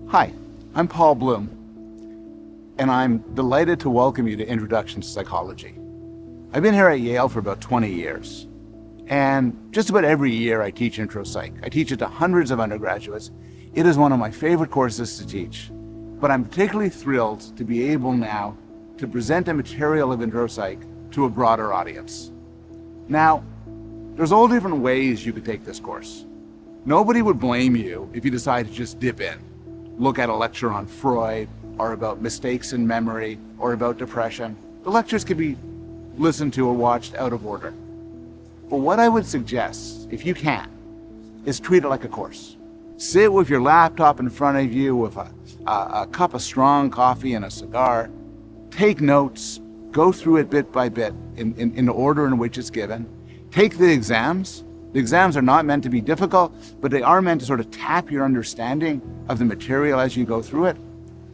Hi, I'm Paul Bloom, and I'm delighted to welcome you to Introduction to Psychology. I've been here at Yale for about 20 years, and just about every year I teach Intro Psych. I teach it to hundreds of undergraduates. It is one of my favorite courses to teach, but I'm particularly thrilled to be able now to present the material of Intro Psych to a broader audience. Now, there's all different ways you could take this course. Nobody would blame you if you decide to just dip in, look at a lecture on Freud, or about mistakes in memory, or about depression. The lectures could be listened to or watched out of order. But what I would suggest, if you can, is treat it like a course. Sit with your laptop in front of you with a cup of strong coffee and a cigar. Take notes, go through it bit by bit in the order in which it's given. Take the exams. The exams are not meant to be difficult, but they are meant to sort of tap your understanding of the material as you go through it.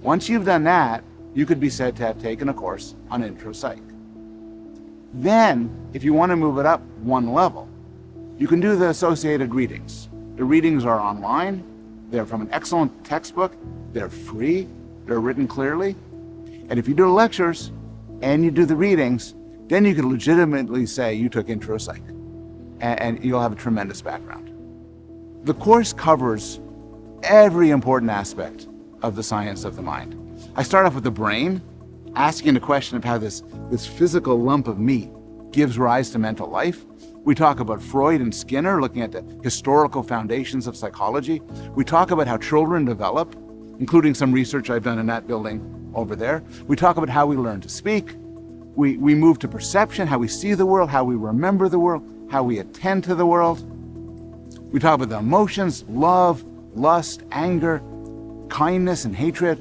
Once you've done that, you could be said to have taken a course on Intro Psych. Then, if you want to move it up one level, you can do the associated readings. The readings are online. They're from an excellent textbook. They're free. They're written clearly. And if you do the lectures and you do the readings, then you can legitimately say you took Intro Psych, and you'll have a tremendous background. The course covers every important aspect of the science of the mind. I start off with the brain, asking the question of how this physical lump of meat gives rise to mental life. We talk about Freud and Skinner, looking at the historical foundations of psychology. We talk about how children develop, including some research I've done in that building over there. We talk about how we learn to speak. We move to perception, how we see the world, how we remember the world, how we attend to the world. We talk about the emotions, love, lust, anger, kindness, and hatred.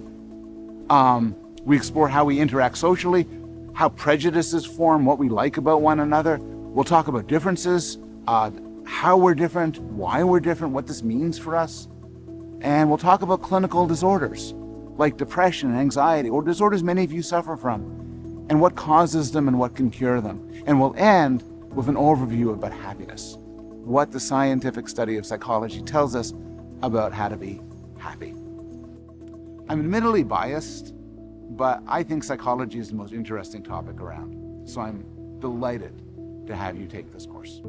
We explore how we interact socially, how prejudices form, what we like about one another. We'll talk about differences, how we're different, why we're different, what this means for us. And we'll talk about clinical disorders like depression and anxiety, or disorders many of you suffer from, and what causes them and what can cure them. And we'll end with an overview about happiness, what the scientific study of psychology tells us about how to be happy. I'm admittedly biased, but I think psychology is the most interesting topic around. So I'm delighted to have you take this course.